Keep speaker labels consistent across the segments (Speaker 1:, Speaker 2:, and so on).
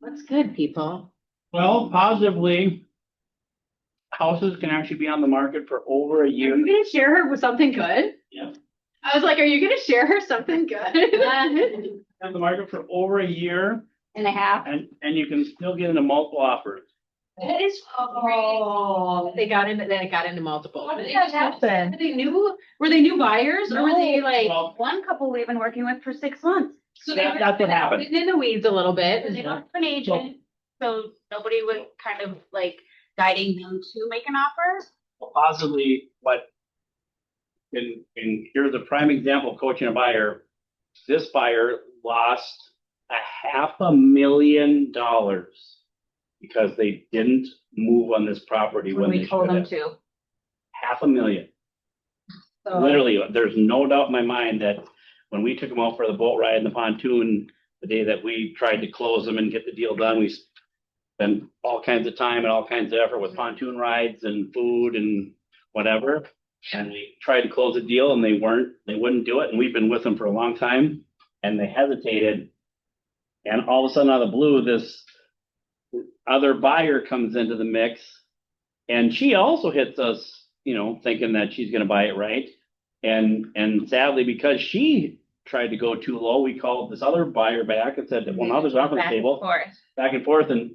Speaker 1: That's good, people.
Speaker 2: Well, positively, houses can actually be on the market for over a
Speaker 1: Are
Speaker 2: year.
Speaker 1: you gonna share her with something good?
Speaker 2: Yeah.
Speaker 1: I was like, are you gonna share her something good?
Speaker 2: On the market for over a year,
Speaker 1: And a half.
Speaker 2: and you can still get into multiple offers.
Speaker 1: That is oh, they got into multiple.
Speaker 3: How did that happen?
Speaker 1: Were they new buyers or were they like
Speaker 2: Well,
Speaker 3: One couple we've been working with for 6 months.
Speaker 1: so they were
Speaker 2: that's what happened.
Speaker 1: in the weeds a little bit?
Speaker 3: And they don't have an agent, so nobody was kind of like guiding them to make an offer.
Speaker 2: Possibly what, and here's a prime example of coaching a buyer. This buyer lost $500,000 because they didn't move on this property when they
Speaker 3: We told
Speaker 2: should
Speaker 3: them
Speaker 2: have.
Speaker 3: to.
Speaker 2: $500,000. Literally, there's no doubt in my mind that when we took them out for the boat ride and the pontoon, the day that we tried to close them and get the deal done, we spent all kinds of time and all kinds of effort with pontoon rides and food and whatever. And we tried to close the deal and they wouldn't do it. And we've been with them for a long time and they hesitated. And all of a sudden out of the blue, this other buyer comes into the mix and she also hits us, thinking that she's going to buy it right. And sadly, because she tried to go too low, we called this other buyer back and said, well, now there's an offer on the
Speaker 3: Back and
Speaker 2: table,
Speaker 3: forth.
Speaker 2: back and forth. And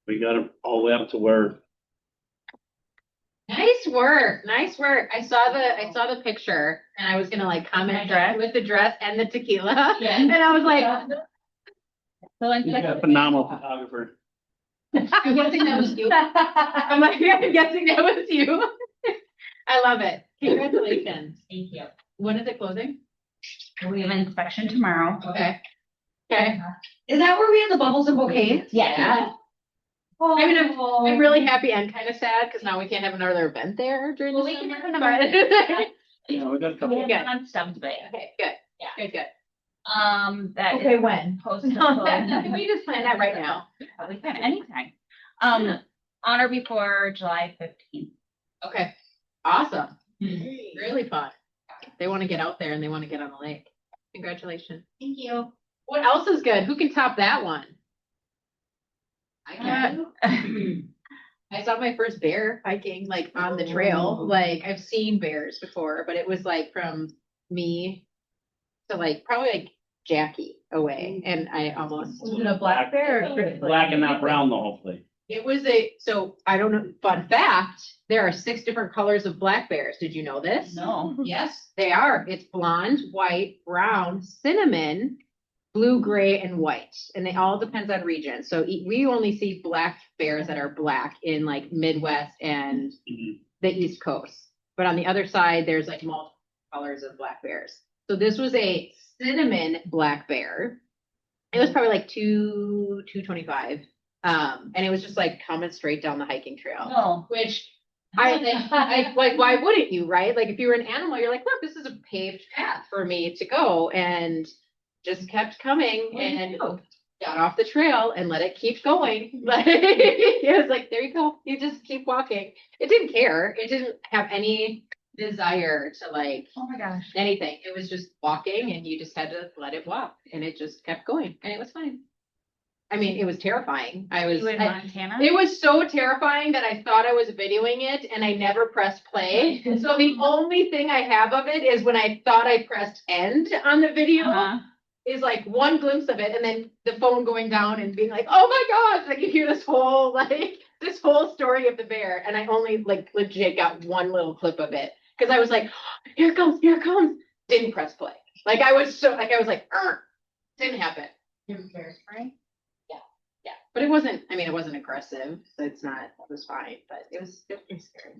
Speaker 2: we got them all the way up to where.
Speaker 1: Nice work. Nice work. I saw the picture and I was gonna like comment
Speaker 3: dress?
Speaker 1: with the dress and the tequila.
Speaker 3: Yeah.
Speaker 1: And I was like,
Speaker 2: He's got a phenomenal photographer.
Speaker 1: I'm guessing that was you. I'm like, I'm guessing that was you. I love it. Congratulations.
Speaker 3: Thank you.
Speaker 1: When is it closing?
Speaker 3: We have inspection tomorrow.
Speaker 1: Okay. Okay.
Speaker 4: Is that where we have the bubbles and bouquets?
Speaker 1: Yeah.
Speaker 4: Oh,
Speaker 1: I mean, I'm really happy and kind of sad because now we can't have another event there during the
Speaker 3: Well, we can
Speaker 1: summer.
Speaker 3: have another-
Speaker 2: Yeah, we got a couple.
Speaker 1: Yeah.
Speaker 3: Good. On Stubbs Bay.
Speaker 1: Okay, good.
Speaker 3: Yeah.
Speaker 1: Good.
Speaker 3: That
Speaker 4: Okay,
Speaker 3: is
Speaker 4: when?
Speaker 3: posted.
Speaker 1: Can we just plan that right now?
Speaker 3: We can anytime. On or before July 15th.
Speaker 1: Okay. Awesome. Really fun. They want to get out there and they want to get on the lake. Congratulations.
Speaker 3: Thank you.
Speaker 1: What else is good? Who can top that one? I can. I saw my first bear hiking like on the trail. Like I've seen bears before, but it was like from me to like probably like Jackie away. And I almost
Speaker 4: Was it a black bear or straight
Speaker 2: Black and not brown though, hopefully.
Speaker 1: it was so I don't know. Fun fact, there are 6 different colors of black bears. Did you know this?
Speaker 3: No.
Speaker 1: Yes, they are. It's blonde, white, brown, cinnamon, blue, gray, and white. And they all depends on region. So we only see black bears that are black in like Midwest and
Speaker 2: Mhm.
Speaker 1: the East Coast. But on the other side, there's like multiple colors of black bears. So this was a cinnamon black bear. It was probably like 225. And it was just like coming straight down the hiking trail,
Speaker 3: No.
Speaker 1: which I like, why wouldn't you, right? Like if you were an animal, you're like, look, this is a paved path for me to go, and just kept coming and got off the trail and let it keep going. Like it was like, there you go. You just keep walking. It didn't care. It didn't have any desire to like
Speaker 3: Oh my gosh.
Speaker 1: anything. It was just walking and you just had to let it walk and it just kept going and it was fine. I mean, it was terrifying.
Speaker 3: You in Montana?
Speaker 1: It was so terrifying that I thought I was videoing it and I never pressed play. So the only thing I have of it is when I thought I pressed end on the video
Speaker 3: Uh-huh.
Speaker 1: is like one glimpse of it and then the phone going down and being like, oh my gosh, like you hear this whole story of the bear. And I only like legit got one little clip of it because I was like, here it comes. Didn't press play. Like I was like, didn't happen.
Speaker 3: Bear spray?
Speaker 1: Yeah, but it wasn't aggressive. So it was fine, but it was scary.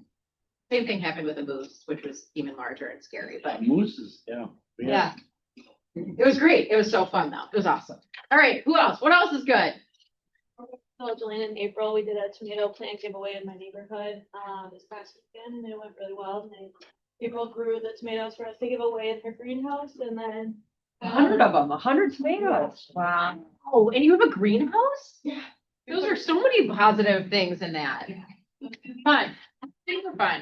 Speaker 1: Same thing happened with a moose, which was even larger and scary, but
Speaker 2: Mooses, yeah.
Speaker 1: yeah. It was great. It was so fun though. It was awesome. All right, who else? What else is good?
Speaker 5: So Jolene, in April, we did a tomato plant giveaway in my neighborhood this past weekend, and it went really well. And April grew the tomatoes for us to give away in her greenhouse, and then
Speaker 4: 100 of them, 100 tomatoes. Wow.
Speaker 1: Oh, and you have a greenhouse?
Speaker 5: Yeah.
Speaker 1: Those are so many positive things in that. Fun. Super fun.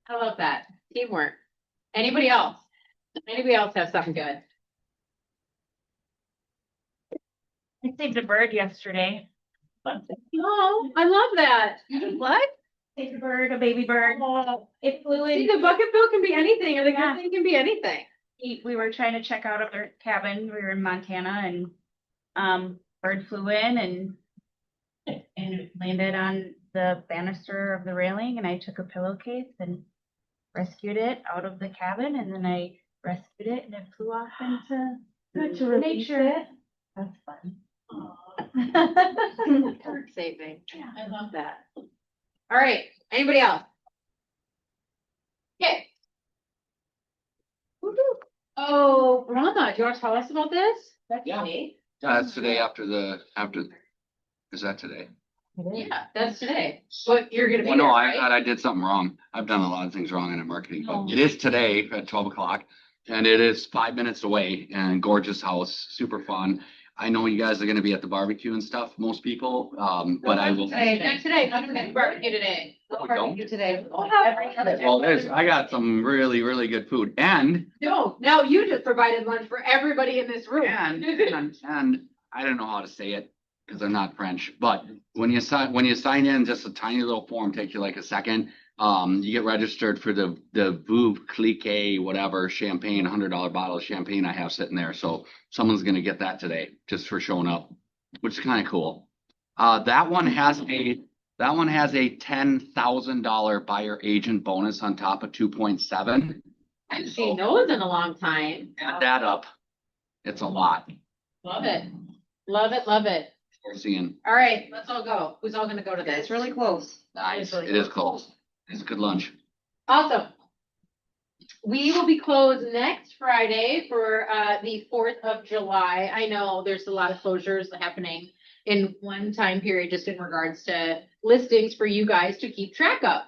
Speaker 1: I love that. Teamwork. Anybody else? Anybody else have something good?
Speaker 3: I saved a bird yesterday.
Speaker 1: Oh, I love that. You did what?
Speaker 3: Saved a bird, a baby bird. It flew
Speaker 1: See,
Speaker 3: in.
Speaker 1: the bucket bill can be anything, or the
Speaker 3: Yeah.
Speaker 1: good thing can be anything.
Speaker 3: We were trying to check out of their cabin. We were in Montana and bird flew in and it landed on the banister of the railing and I took a pillowcase and rescued it out of the cabin and then I rescued it and it flew off into nature. That's fun.
Speaker 1: Bird saving. I love that. All right, anybody else? Okay. Oh, Rama, do you want to tell us about this? That's
Speaker 6: Yeah.
Speaker 1: today.
Speaker 6: That's today after, is that today?
Speaker 1: Yeah, that's today. But you're gonna be
Speaker 6: Well, no,
Speaker 1: there,
Speaker 6: I
Speaker 1: right?
Speaker 6: thought I did something wrong. I've done a lot of things wrong in the marketing,
Speaker 1: Oh.
Speaker 6: but it is today at 12 o'clock. And it is 5 minutes away and gorgeous house, super fun. I know you guys are gonna be at the barbecue and stuff, most people, but I will.
Speaker 1: Today, not today, not today, barbecue today.
Speaker 6: Oh, we don't?
Speaker 4: Today.
Speaker 6: Well, I got some really, really good food and
Speaker 1: No, you just provided lunch for everybody in this room.
Speaker 6: And I don't know how to say it because I'm not French, but when you sign in, just a tiny little form takes you like a second. You get registered for the Veuve Clicquot, whatever champagne, $100 bottle of champagne I have sitting there. So someone's gonna get that today just for showing up, which is kind of cool. That one has a $10,000 buyer agent bonus on top of 2.7.
Speaker 1: I haven't seen those in a long time.
Speaker 6: Add that up, it's a lot.
Speaker 1: Love it. Love it, love it.
Speaker 6: We're seeing.
Speaker 1: All right, let's all go. Who's all gonna go to this?
Speaker 4: It's really close.
Speaker 6: Nice.
Speaker 1: really
Speaker 6: It is close. It's good lunch.
Speaker 1: Awesome. We will be closed next Friday for the 4th of July. I know there's a lot of closures happening in one time period, just in regards to listings for you guys to keep track of.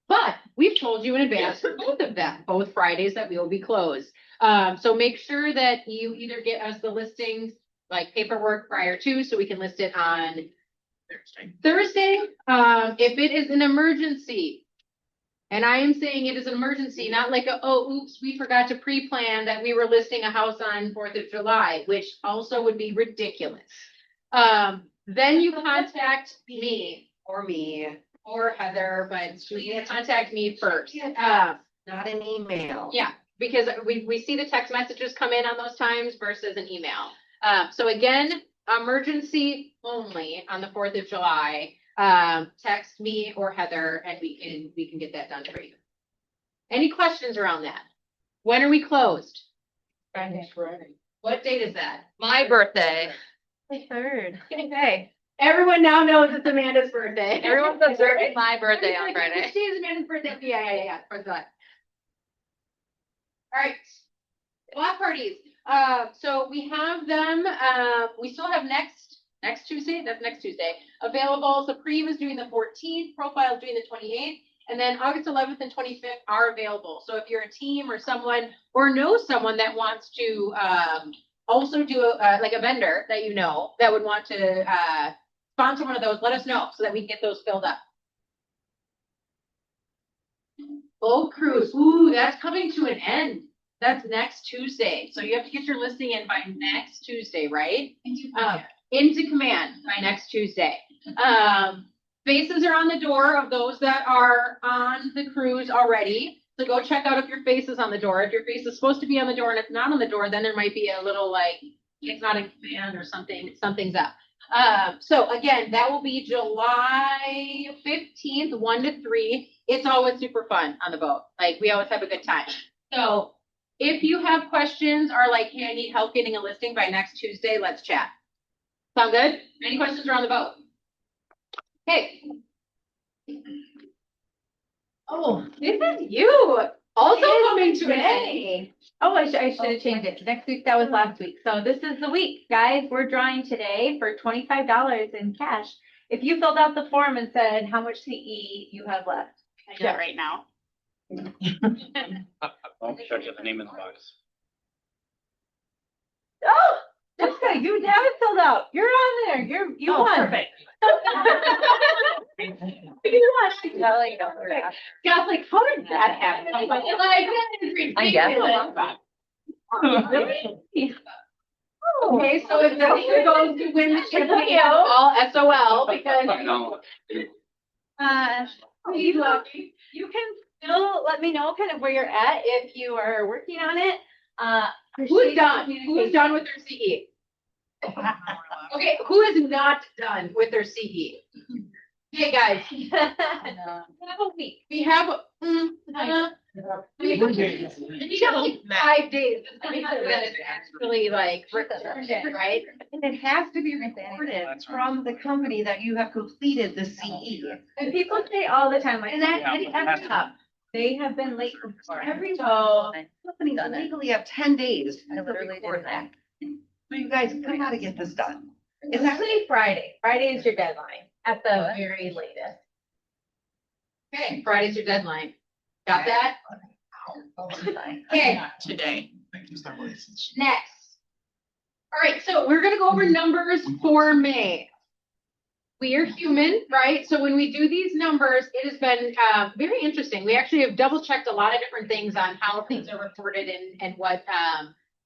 Speaker 1: But we've told you in advance for both of them, both Fridays, that we will be closed. So make sure that you either get us the listings, like paperwork prior to, so we can list it on Thursday. If it is an emergency, and I am saying it is an emergency, not like oops, we forgot to pre-plan that we were listing a house on 4th of July, which also would be ridiculous. Then you contact me
Speaker 4: Or me,
Speaker 1: or Heather, but you contact me first.
Speaker 4: not an email.
Speaker 1: Yeah, because we see the text messages come in on those times versus an email. So again, emergency only on the 4th of July. Text me or Heather and we can get that done for you. Any questions around that? When are we closed?
Speaker 4: Friday.
Speaker 1: What date is that?
Speaker 4: My birthday.
Speaker 3: The third.
Speaker 1: Okay. Everyone now knows it's Amanda's birthday.
Speaker 4: Everyone's observing my birthday on Friday.
Speaker 1: Which day is Amanda's birthday? Yeah. For that. All right. Block parties. So we have them, we still have next Tuesday, that's next Tuesday, available. Supreme is doing the 14th, Profile is doing the 28th, and then August 11th and 25th are available. So if you're a team or someone, or know someone that wants to, also do like a vendor that you know that would want to, sponsor one of those, let us know so that we can get those filled up. Boat cruise, ooh, that's coming to an end. That's next Tuesday. So you have to get your listing in by next Tuesday, right? Into command by next Tuesday. Faces are on the door of those that are on the cruise already. So go check out if your face is on the door. If your face is supposed to be on the door and it's not on the door, then there might be a little like, it's not in command or something's up. So again, that will be July 15th, 1 to 3. It's always super fun on the boat. Like we always have a good time. So if you have questions or like, hey, I need help getting a listing by next Tuesday, let's chat. Sound good? Any questions around the boat? Okay. Oh, this is you. Also coming to an end.
Speaker 3: Oh, I should have changed it. Next week, that was last week. So this is the week, guys. We're drawing today for $25 in cash. If you filled out the form and said how much CE you have left. I do it right now.
Speaker 2: I'll check the name in the box.
Speaker 3: Oh, Jessica, you have it filled out. You're on there. You won.
Speaker 1: Perfect.
Speaker 3: You won.
Speaker 1: God's like, how did that happen? I'm like, that is ridiculous.
Speaker 3: Really?
Speaker 1: Okay, so if you're going to win the championship, all SOL because.
Speaker 6: I know.
Speaker 7: You can still let me know kind of where you're at if you are working on it.
Speaker 1: Who's done? Who's done with their CE? Okay, who is not done with their CE? Hey, guys. We have a week. We have, we have like 5 days. That it's actually like, right?
Speaker 8: And it has to be reported from the company that you have completed the CE.
Speaker 7: And people say all the time, like,
Speaker 8: And that,
Speaker 7: they have been late before.
Speaker 8: every
Speaker 7: So,
Speaker 8: company legally have 10 days to report that. So you guys gotta get this done.
Speaker 7: it's actually Friday. Friday is your deadline at the very latest.
Speaker 1: Okay, Friday's your deadline. Got that? Okay,
Speaker 9: Today.
Speaker 1: next. All right, so we're gonna go over numbers for May. We are human, right? So when we do these numbers, it has been very interesting. We actually have double checked a lot of different things on how things are reported and what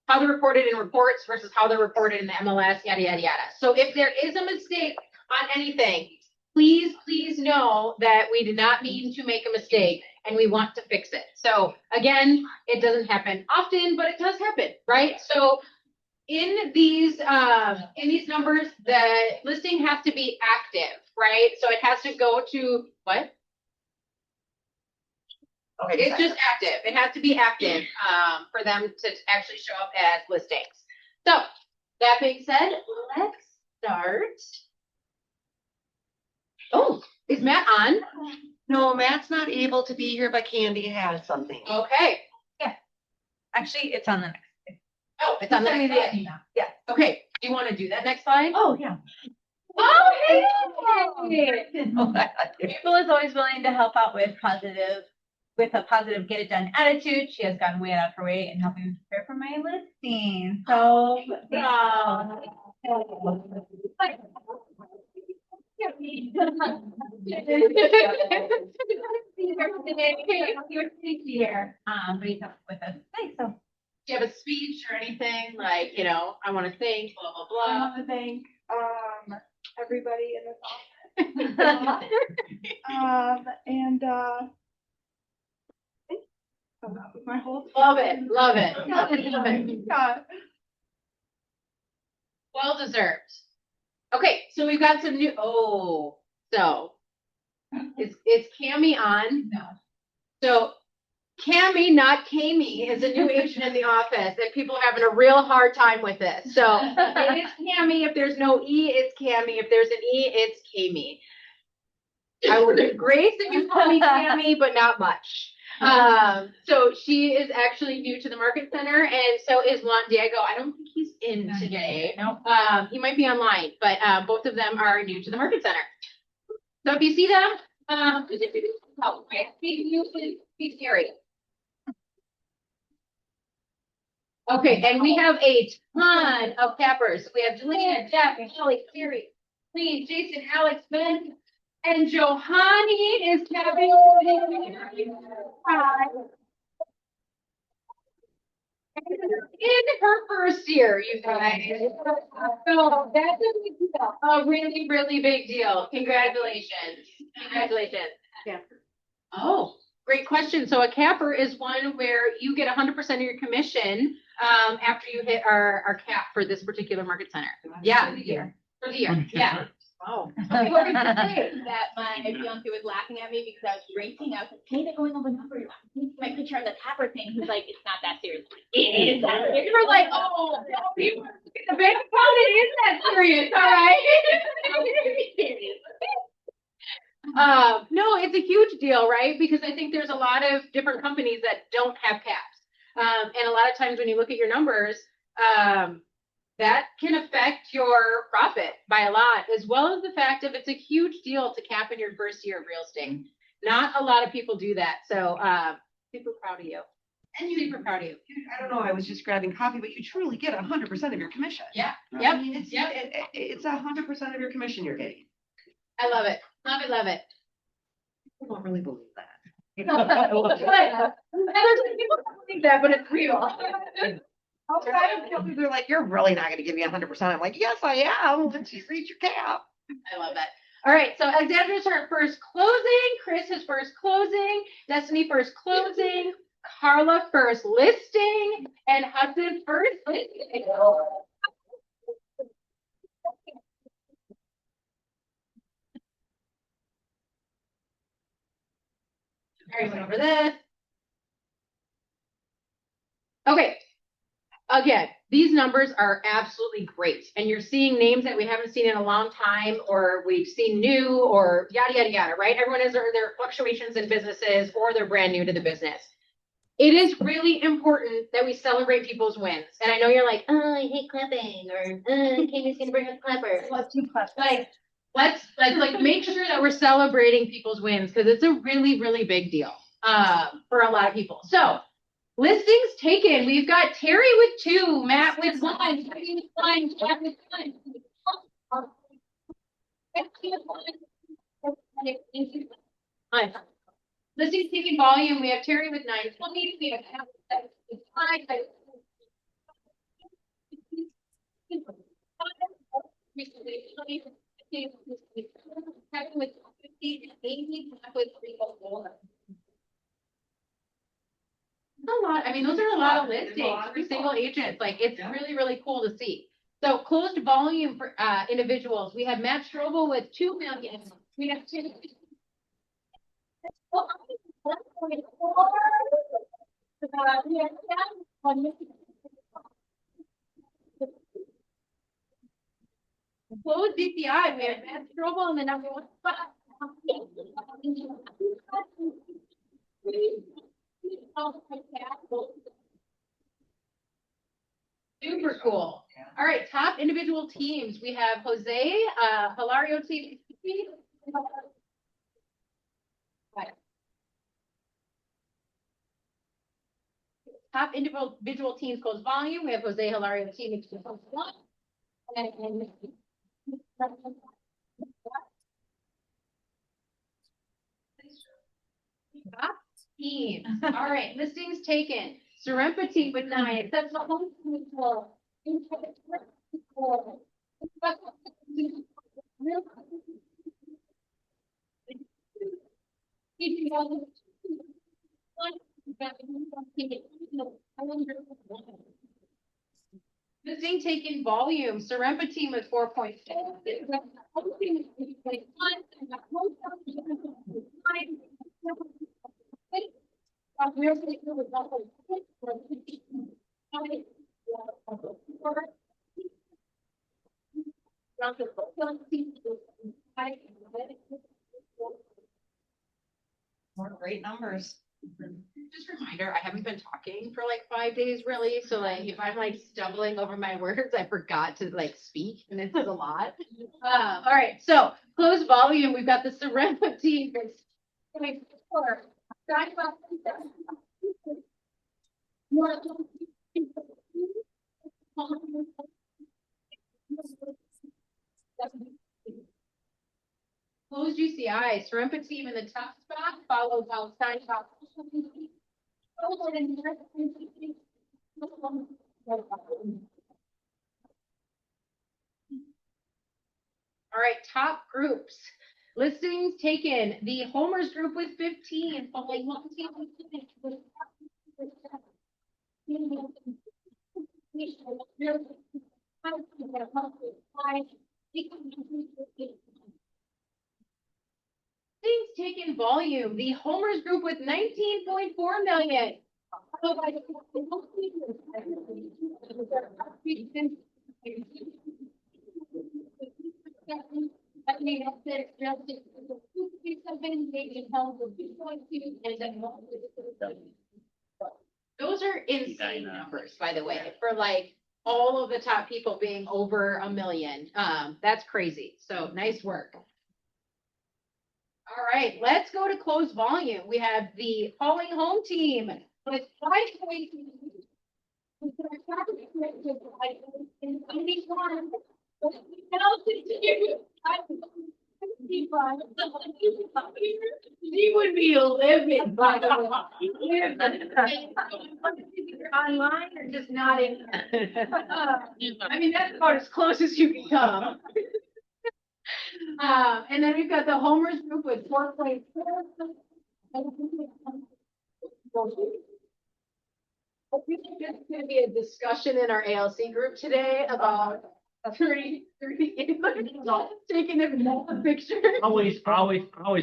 Speaker 1: how they're reported in reports versus how they're reported in the MLS, yada yada yada. So if there is a mistake on anything, please know that we did not mean to make a mistake and we want to fix it. So again, it doesn't happen often, but it does happen, right? So in these numbers, the listing has to be active, right? So it has to go to what?
Speaker 8: Okay,
Speaker 1: It's just active. It has to be active for them to actually show up as listings. So that being said, let's start. Oh, is Matt on?
Speaker 8: No, Matt's not able to be here, but Candy has something.
Speaker 1: Okay.
Speaker 7: Actually, it's on the next.
Speaker 1: Oh, it's on the next slide.
Speaker 7: Yeah.
Speaker 1: Okay. Do you want to do that next slide?
Speaker 7: Oh, yeah.
Speaker 1: Oh, hey.
Speaker 7: April is always willing to help out with a positive get it done attitude. She has gone way out of her way in helping me prepare for my listing. So, here, but he's not with us today, so.
Speaker 1: Do you have a speech or anything like, I want to thank blah, blah, blah.
Speaker 5: I want to thank, everybody in this office. And, that was my whole.
Speaker 1: Love it. Love it. Love it.
Speaker 5: Yeah.
Speaker 1: Well deserved. Okay, so we've got some new, so is Cami on?
Speaker 7: No.
Speaker 1: So Cami, not Cami, is a new agent in the office and people are having a real hard time with this. So it is Cami. If there's no E, it's Cami. If there's an E, it's Cami. I would grace if you call me Cami, but not much. So she is actually new to the market center and so is Juan Diego. I don't think he's in today.
Speaker 7: No.
Speaker 1: He might be online, but both of them are new to the market center. So if you see them, be scary. Okay, and we have a ton of cappers. We have Juliana, Jeff, Kelly, Siri, Lee, Jason, Alex, Ben, and Johanny is capping. In her first year, you guys. So that's a really, really big deal. Congratulations. Congratulations.
Speaker 5: Yeah.
Speaker 1: Oh, great question. So a capper is one where you get 100% of your commission after you hit our cap for this particular market center. Yeah. For the year. For the year. Yeah. Oh.
Speaker 7: I was gonna say that my fiance was laughing at me because I was racing. I was like, hey, they're going over numbers. My picture on the tapper thing. He's like, it's not that serious. It is that serious.
Speaker 1: You were like, oh, you were in the bank account. It is that serious. All right. No, it's a huge deal, right? Because I think there's a lot of different companies that don't have caps. And a lot of times when you look at your numbers, that can affect your profit by a lot, as well as the fact of it's a huge deal to cap in your first year of real estate. Not a lot of people do that. So super proud of you. And super proud of you.
Speaker 8: I don't know, I was just grabbing coffee, but you truly get 100% of your commission.
Speaker 1: Yeah.
Speaker 8: I
Speaker 1: Yep.
Speaker 8: mean, it's 100% of your commission you're getting.
Speaker 1: I love it. Love it. Love it.
Speaker 8: I don't really believe that.
Speaker 1: People don't think that, but it's real.
Speaker 8: They're like, you're really not gonna give me 100%. I'm like, yes, I am. And she's reached your cap.
Speaker 1: I love that. All right, so Alexandra's her first closing, Chris his first closing, Destiny first closing, Carla first listing, and Hudson first listing. Alright, went over this. Okay. Again, these numbers are absolutely great. And you're seeing names that we haven't seen in a long time, or we've seen new, or yada, yada, yada, right? Everyone has their fluctuations in businesses, or they're brand new to the business. It is really important that we celebrate people's wins. And I know you're like, oh, I hate clapping, or Katie's gonna bring up clappers.
Speaker 3: Let's do clap.
Speaker 1: Like, let's make sure that we're celebrating people's wins, because it's a really, really big deal for a lot of people. So listings taken. We've got Terry with 2, Matt with 1, Terry with 1, Jack with 1. Listings taken volume. We have Terry with 920. We have Matt with 5. Kevin with 50 and Amy with 304. A lot. I mean, those are a lot of listings for single agents. Like, it's really, really cool to see. So closed volume for individuals. We have Matt Strobel with 2 million. We have 2. Closed DPI. We have Matt Strobel in the number 1 spot. Super cool. All right, top individual teams. We have Jose, Hilario team. Top individual teams close volume. We have Jose, Hilario team. Top team. All right, listings taken. Sorempa team with 9. That's the home control. Listing taken volume. Sorempa team with 4.6.
Speaker 8: More great numbers.
Speaker 1: Just a reminder, I haven't been talking for like 5 days really. So like if I'm like stumbling over my words, I forgot to like speak, and this is a lot. All right, so closed volume. We've got the Sorempa team. Closed GCI, Sorempa team in the top spot, followed by Stein top. All right, top groups. Listings taken. The Homers group with 15, following one team with 15. Listings taken volume. The Homers group with 19.4 million. Those are insane numbers, by the way, for like all of the top people being over $1 million. That's crazy. So nice work. All right, let's go to closed volume. We have the Calling Home team with 5.2. She would be livid, by the way. Online or just nodding? I mean, that's about as close as you can come. And then we've got the homers group with 4.4. There's gonna be a discussion in our ALC group today about 30 taking a picture.
Speaker 2: Always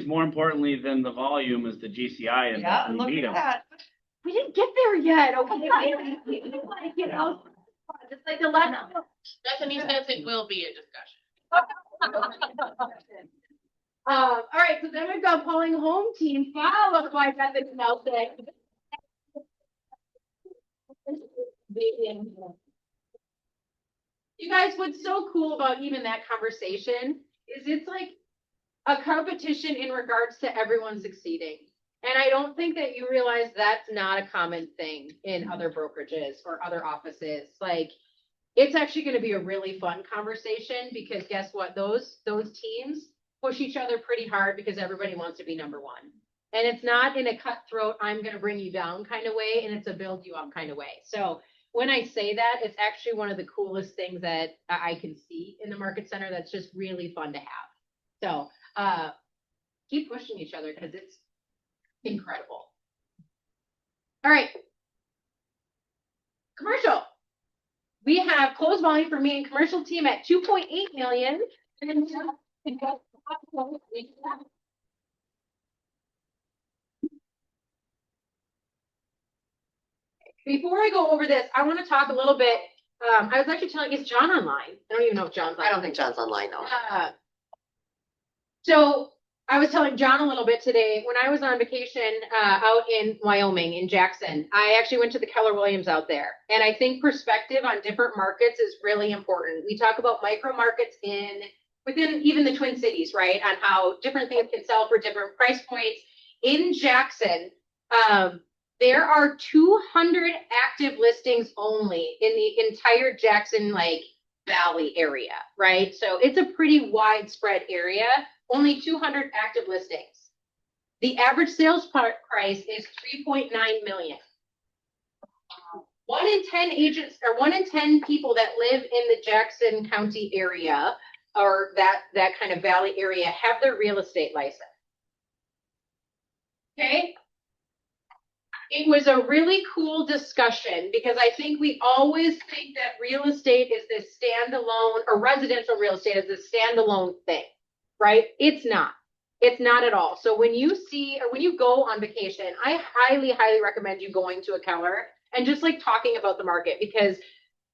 Speaker 2: more importantly than the volume is the GCI and
Speaker 8: Yeah,
Speaker 2: we
Speaker 8: look
Speaker 2: meet
Speaker 8: at
Speaker 2: 'em.
Speaker 8: that.
Speaker 1: We didn't get there yet, okay? You know, just like the last.
Speaker 4: Bethany says it will be a discussion.
Speaker 1: All right, so then we've got polling home team followed by Bethany Nelson. You guys, what's so cool about even that conversation is it's like a competition in regards to everyone succeeding. And I don't think that you realize that's not a common thing in other brokerages or other offices. Like, it's actually going to be a really fun conversation because guess what? Those teams push each other pretty hard because everybody wants to be number one. And it's not in a cutthroat, I'm going to bring you down kind of way, and it's a build you up kind of way. So when I say that, it's actually one of the coolest things that I can see in the market center that's just really fun to have. So keep pushing each other because it's incredible. All right. Commercial. We have closed volume for me and commercial team at 2.8 million. Before I go over this, I want to talk a little bit. I was actually telling, is John online? I don't even know if John's online.
Speaker 8: I don't think John's online though.
Speaker 1: So I was telling John a little bit today, when I was on vacation out in Wyoming, in Jackson, I actually went to the Keller Williams out there. And I think perspective on different markets is really important. We talk about micro markets within even the Twin Cities, right? On how different things can sell for different price points. In Jackson, there are 200 active listings only in the entire Jackson Valley area, right? So it's a pretty widespread area. Only 200 active listings. The average sales price is 3.9 million. 1 in 10 agents or 1 in 10 people that live in the Jackson County area or that kind of valley area have their real estate license. Okay. It was a really cool discussion because I think we always think that real estate is this standalone or residential real estate is this standalone thing. Right? It's not. It's not at all. So when you see or when you go on vacation, I highly, highly recommend you going to a Keller and just talking about the market because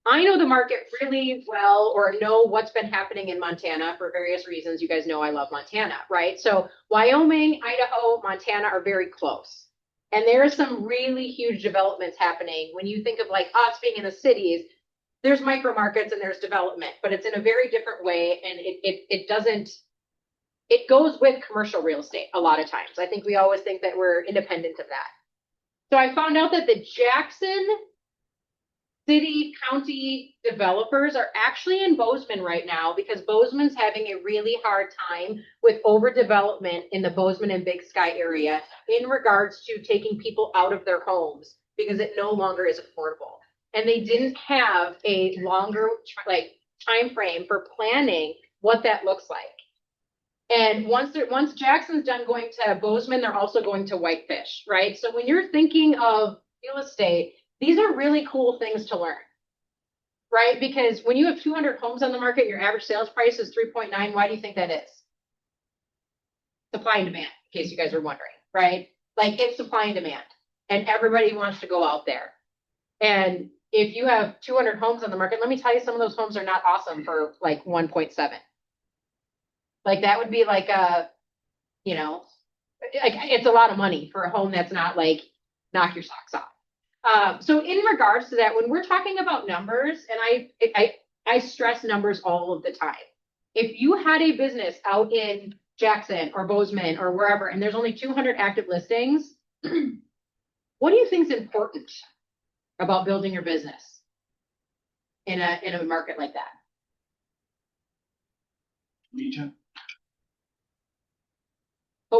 Speaker 1: I know the market really well or know what's been happening in Montana for various reasons. You guys know I love Montana, right? So Wyoming, Idaho, Montana are very close. And there are some really huge developments happening. When you think of us being in the cities, there's micro markets and there's development, but it's in a very different way. And it goes with commercial real estate a lot of times. I think we always think that we're independent of that. So I found out that the Jackson City County developers are actually in Bozeman right now because Bozeman's having a really hard time with overdevelopment in the Bozeman and Big Sky area in regards to taking people out of their homes because it no longer is affordable. And they didn't have a longer time frame for planning what that looks like. And once Jackson's done going to Bozeman, they're also going to Whitefish, right? So when you're thinking of real estate, these are really cool things to learn, right? Because when you have 200 homes on the market, your average sales price is 3.9. Why do you think that is? Supply and demand, in case you guys are wondering, right? It's supply and demand, and everybody wants to go out there. And if you have 200 homes on the market, let me tell you, some of those homes are not awesome for 1.7. That would be it's a lot of money for a home that's not knock your socks off. So in regards to that, when we're talking about numbers, and I stress numbers all of the time. If you had a business out in Jackson or Bozeman or wherever, and there's only 200 active listings, what do you think is important about building your business in a market like that?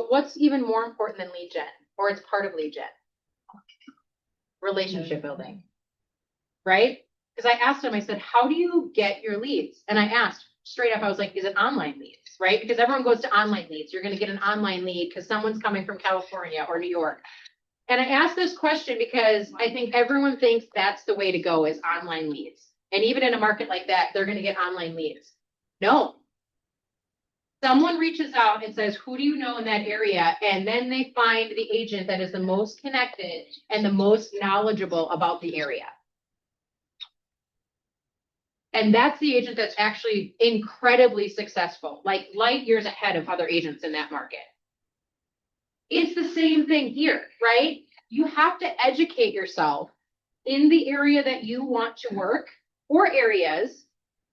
Speaker 1: But what's even more important than lead gen, or it's part of lead gen? Relationship building. Right? Because I asked him, I said, how do you get your leads? And I asked straight up, I was like, is it online leads? Right? Because everyone goes to online leads. You're going to get an online lead because someone's coming from California or New York. And I asked this question because I think everyone thinks that's the way to go is online leads. And even in a market like that, they're going to get online leads. No. Someone reaches out and says, who do you know in that area? And then they find the agent that is the most connected and the most knowledgeable about the area. And that's the agent that's actually incredibly successful, like light years ahead of other agents in that market. It's the same thing here, right? You have to educate yourself in the area that you want to work or areas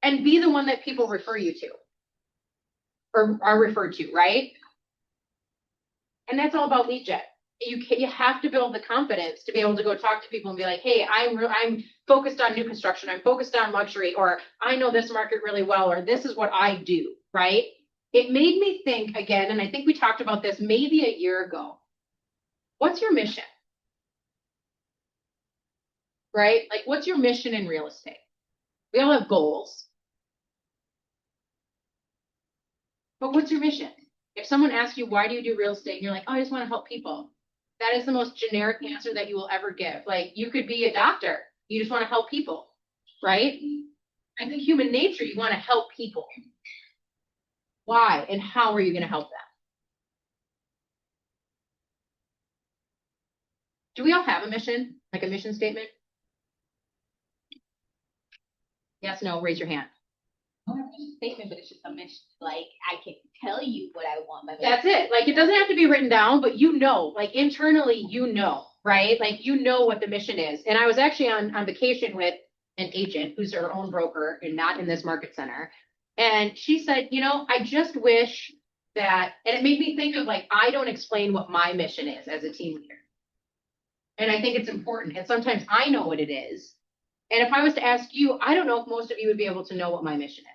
Speaker 1: and be the one that people refer you to or are referred to, right? And that's all about lead gen. You have to build the confidence to be able to go talk to people and be like, hey, I'm focused on new construction. I'm focused on luxury, or I know this market really well, or this is what I do, right? It made me think again, and I think we talked about this maybe a year ago. What's your mission? Right? Like, what's your mission in real estate? We all have goals. But what's your mission? If someone asks you, why do you do real estate? And you're like, oh, I just want to help people. That is the most generic answer that you will ever give. Like, you could be a doctor. You just want to help people, right? I think human nature, you want to help people. Why and how are you going to help them? Do we all have a mission? Like a mission statement? Yes, no, raise your hand.
Speaker 7: Statement, but it's just a mission. Like, I can tell you what I want.
Speaker 1: That's it. Like, it doesn't have to be written down, but you know, like internally, you know, right? Like, you know what the mission is. And I was actually on vacation with an agent who's her own broker and not in this market center. And she said, you know, I just wish that, and it made me think of like, I don't explain what my mission is as a team leader. And I think it's important. And sometimes I know what it is. And if I was to ask you, I don't know if most of you would be able to know what my mission is.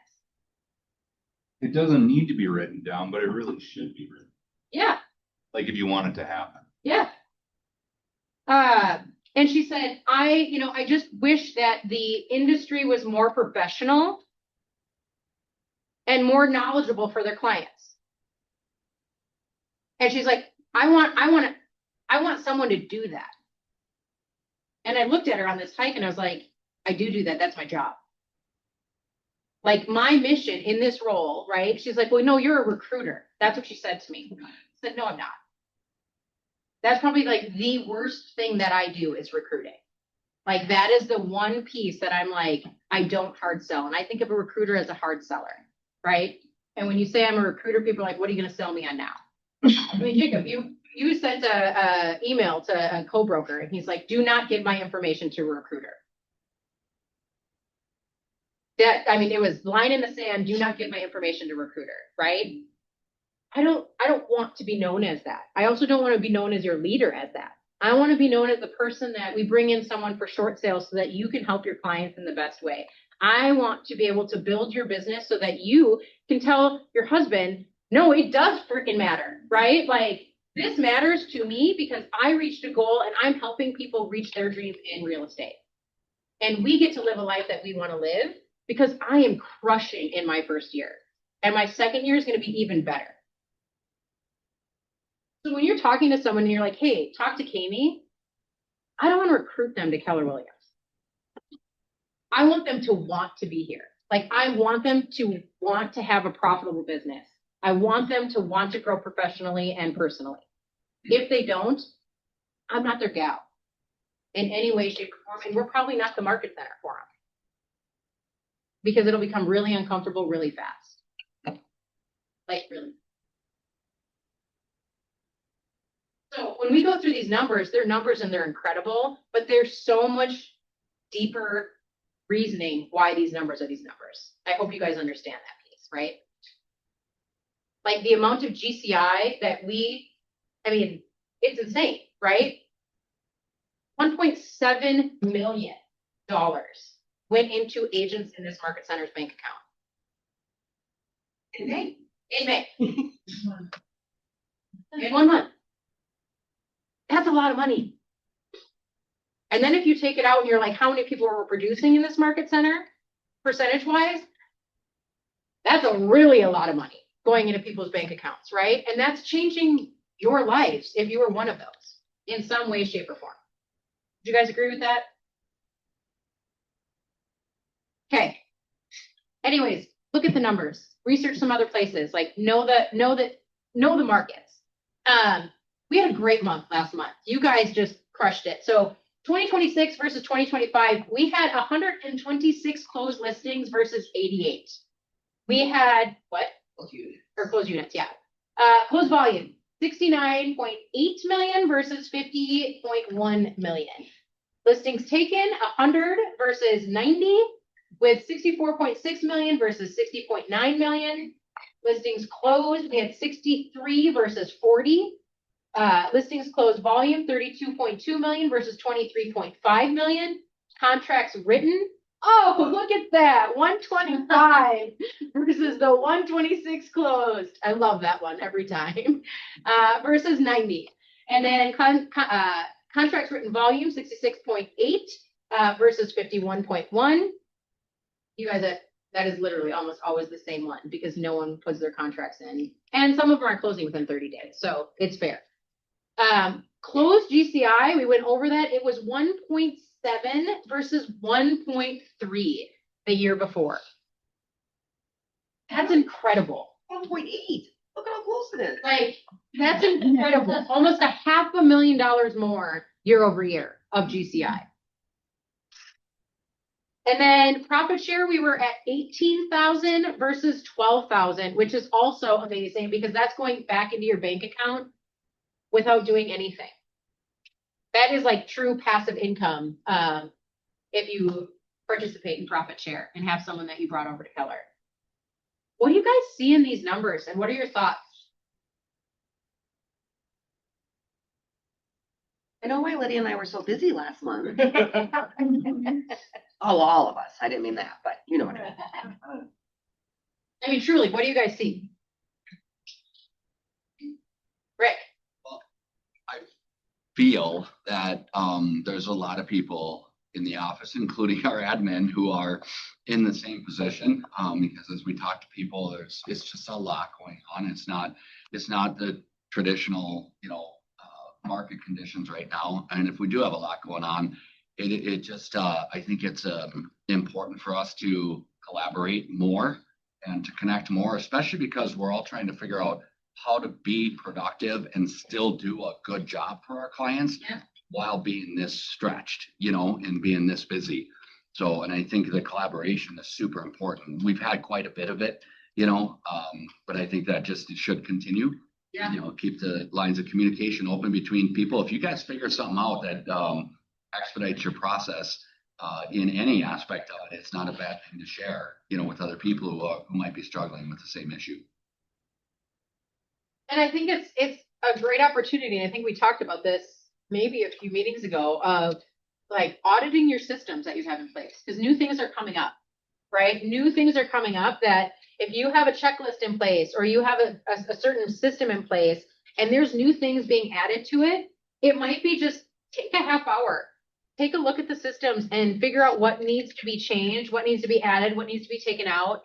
Speaker 9: It doesn't need to be written down, but it really should be written.
Speaker 1: Yeah.
Speaker 9: Like if you want it to happen.
Speaker 1: Yeah. And she said, I just wish that the industry was more professional and more knowledgeable for their clients. And she's like, I want someone to do that. And I looked at her on this hike and I was like, I do that. That's my job. Like my mission in this role, right? She's like, well, no, you're a recruiter. That's what she said to me. I said, no, I'm not. That's probably like the worst thing that I do is recruiting. Like that is the one piece that I'm like, I don't hard sell. And I think of a recruiter as a hard seller, right? And when you say I'm a recruiter, people are like, what are you going to sell me on now? I mean, Jacob, you sent a email to a co-broker and he's like, do not give my information to a recruiter. It was line in the sand, do not give my information to a recruiter, right? I don't want to be known as that. I also don't want to be known as your leader as that. I want to be known as the person that we bring in someone for short sales so that you can help your clients in the best way. I want to be able to build your business so that you can tell your husband, no, it does freaking matter, right? Like this matters to me because I reached a goal and I'm helping people reach their dreams in real estate. And we get to live a life that we want to live because I am crushing in my first year. And my second year is going to be even better. So when you're talking to someone and you're like, hey, talk to Kami, I don't want to recruit them to Keller Williams. I want them to want to be here. Like I want them to want to have a profitable business. I want them to want to grow professionally and personally. If they don't, I'm not their gal in any way, shape, or form. And we're probably not the market center for them because it'll become really uncomfortable really fast. Like really. So when we go through these numbers, they're numbers and they're incredible, but there's so much deeper reasoning why these numbers are these numbers. I hope you guys understand that piece, right? Like the amount of GCI that it's insane, right? $1.7 million went into agents in this market center's bank account. In May. in 1 month. That's a lot of money. And then if you take it out and you're like, how many people are producing in this market center, percentage wise? That's really a lot of money going into people's bank accounts, right? And that's changing your lives if you were one of those in some way, shape, or form. Do you guys agree with that? Okay. Anyways, look at the numbers. Research some other places. Like know the markets. We had a great month last month. You guys just crushed it. So 2026 versus 2025, we had 126 closed listings versus 88. We had what? Closed units, yeah. Closed volume, 69.8 million versus 58.1 million. Listings taken, 100 versus 90, with 64.6 million versus 60.9 million. Listings closed, we had 63 versus 40. Listings closed volume, 32.2 million versus 23.5 million. Contracts written, oh, look at that, 125 versus the 126 closed. I love that one every time. Versus 90. And then contracts written volume, 66.8 versus 51.1. You guys, that is literally almost always the same one because no one puts their contracts in. And some of them are closing within 30 days, so it's fair. Closed GCI, we went over that. It was 1.7 versus 1.3 the year before. That's incredible.
Speaker 8: 1.8. Look how close it is.
Speaker 1: Like, that's incredible. Almost $500,000 more year over year of GCI. And then profit share, we were at 18,000 versus 12,000, which is also amazing because that's going back into your bank account without doing anything. That is like true passive income if you participate in profit share and have someone that you brought over to Keller. What do you guys see in these numbers and what are your thoughts?
Speaker 8: I know why Lydia and I were so busy last month. Oh, all of us. I didn't mean that, but you know what I mean.
Speaker 1: I mean, truly, what do you guys see? Rick?
Speaker 6: Feel that there's a lot of people in the office, including our admin, who are in the same position. Because as we talk to people, it's just a lot going on. It's not the traditional, market conditions right now. And if we do have a lot going on, it just I think it's important for us to collaborate more and to connect more, especially because we're all trying to figure out how to be productive and still do a good job for our clients while being this stretched, and being this busy. So, and I think the collaboration is super important. We've had quite a bit of it, but I think that just should continue.
Speaker 1: Yeah.
Speaker 6: Keep the lines of communication open between people. If you guys figure something out that expedites your process in any aspect of it, it's not a bad thing to share, with other people who might be struggling with the same issue.
Speaker 1: And I think it's a great opportunity. I think we talked about this maybe a few meetings ago of like auditing your systems that you have in place because new things are coming up, right? New things are coming up that if you have a checklist in place or you have a certain system in place and there's new things being added to it, it might be just take a half hour, take a look at the systems and figure out what needs to be changed, what needs to be added, what needs to be taken out,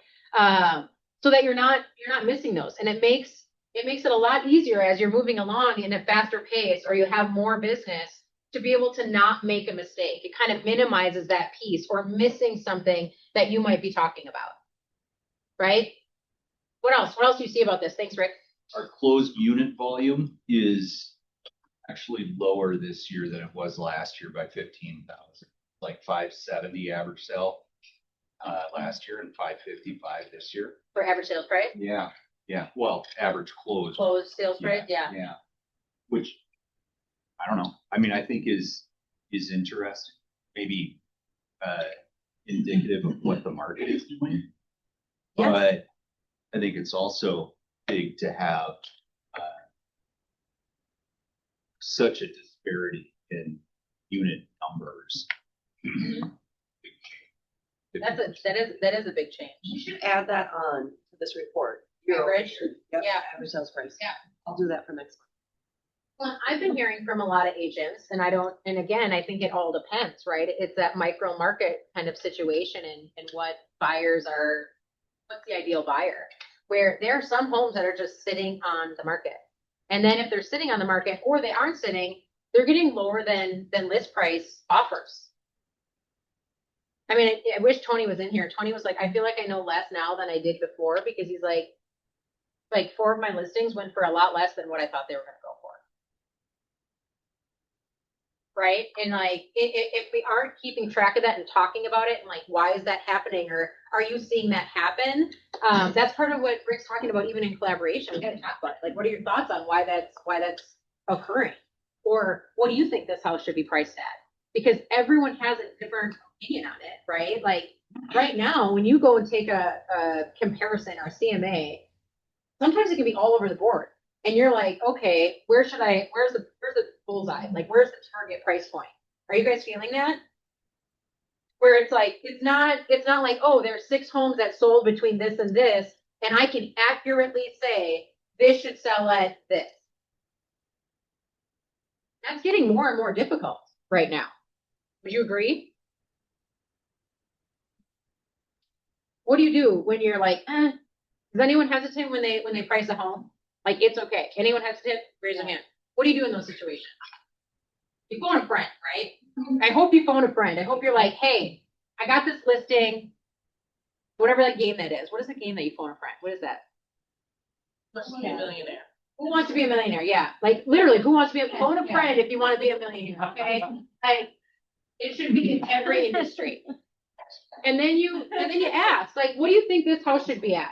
Speaker 1: so that you're not missing those. And it makes it a lot easier as you're moving along in a faster pace or you have more business to be able to not make a mistake. It kind of minimizes that piece or missing something that you might be talking about. Right? What else? What else do you see about this? Thanks, Rick.
Speaker 9: Our closed unit volume is actually lower this year than it was last year by 15,000. Like 570 average sale last year and 555 this year.
Speaker 1: For average sales price?
Speaker 9: Yeah. Well, average closed.
Speaker 1: Closed sales price? Yeah.
Speaker 9: Yeah. Which I don't know. I mean, I think is interesting. Maybe indicative of what the market is doing.
Speaker 1: Yeah.
Speaker 9: But I think it's also big to have such a disparity in unit numbers.
Speaker 1: That is a big change.
Speaker 8: You should add that on to this report.
Speaker 1: Average?
Speaker 8: Yep,
Speaker 1: Yeah.
Speaker 8: average sales price.
Speaker 1: Yeah.
Speaker 8: I'll do that for next
Speaker 1: Well, I've been hearing from a lot of agents and and again, I think it all depends, right? It's that micro market kind of situation and what buyers are, what's the ideal buyer? Where there are some homes that are just sitting on the market. And then if they're sitting on the market or they aren't sitting, they're getting lower than list price offers. I mean, I wish Tony was in here. Tony was like, I feel like I know less now than I did before because he's like 4 of my listings went for a lot less than what I thought they were gonna go for. Right? And like, if we aren't keeping track of that and talking about it and like, why is that happening? Or are you seeing that happen? That's part of what Rick's talking about, even in collaboration. We gotta talk about it. Like, what are your thoughts on why that's occurring? Or what do you think this house should be priced at? Because everyone has a different opinion on it, right? Like right now, when you go and take a comparison or CMA, sometimes it can be all over the board. And you're like, okay, where's the bullseye? Like, where's the target price point? Are you guys feeling that? Where it's like, it's not like, oh, there's 6 homes that sold between this and this, and I can accurately say this should sell at this. That's getting more and more difficult right now. Would you agree? What do you do when you're like, Does anyone hesitant when they price a home? Like, it's okay. Anyone hesitant? Raise your hand. What do you do in those situations? You phone a friend, right? I hope you phone a friend. I hope you're like, hey, I got this listing. Whatever that game that is. What is the game that you phone a friend? What is that?
Speaker 4: Let's be a millionaire.
Speaker 1: Who wants to be a millionaire? Yeah. Like literally, who wants to be phone a friend if you want to be a millionaire? Okay. Like it should be in every industry. And then you ask, like, what do you think this house should be at?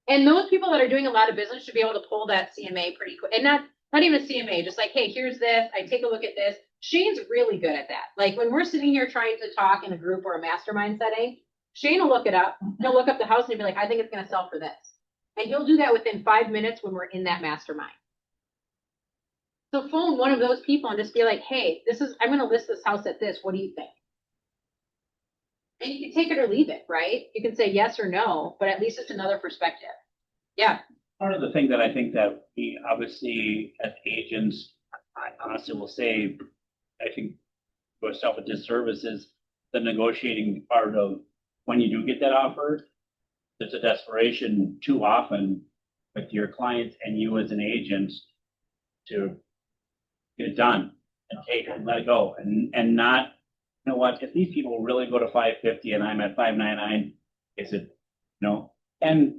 Speaker 1: And those people that are doing a lot of business should be able to pull that CMA pretty quick. And not even a CMA, just like, hey, here's this. I take a look at this. Shane's really good at that. Like when we're sitting here trying to talk in a group or a mastermind setting, Shane will look it up. He'll look up the house and he'll be like, I think it's going to sell for this. And he'll do that within 5 minutes when we're in that mastermind. So phone one of those people and just be like, hey, I'm going to list this house at this. What do you think? And you can take it or leave it, right? You can say yes or no, but at least it's another perspective. Yeah.
Speaker 2: Part of the thing that I think that we obviously as agents, I honestly will say, I think do ourselves a disservice is the negotiating part of when you do get that offer. There's a desperation too often with your clients and you as an agent to get it done and take it and let it go and not, you know what, if these people really go to 550 and I'm at 599, is it, and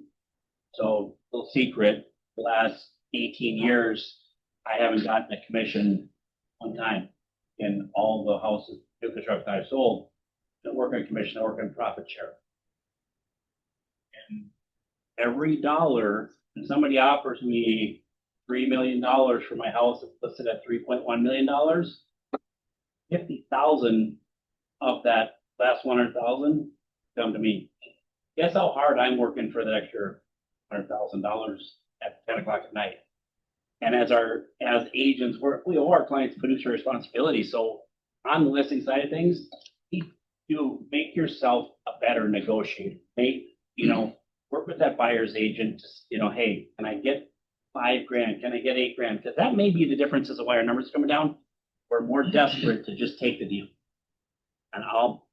Speaker 2: so little secret, the last 18 years, I haven't gotten a commission one time in all the houses, new construction that I've sold. I don't work on commission, I work on profit share. And every dollar, and somebody offers me $3 million for my house that's listed at $3.1 million, 50,000 of that last 100,000 come to me. Guess how hard I'm working for that extra $100,000 at 10 o'clock at night. And as agents, we owe our clients fiduciary responsibility. So on the listing side of things, you make yourself a better negotiator. Work with that buyer's agent. Hey, can I get $5,000? Can I get $8,000? Because that may be the difference as to why our numbers are coming down. We're more desperate to just take the deal. And I'll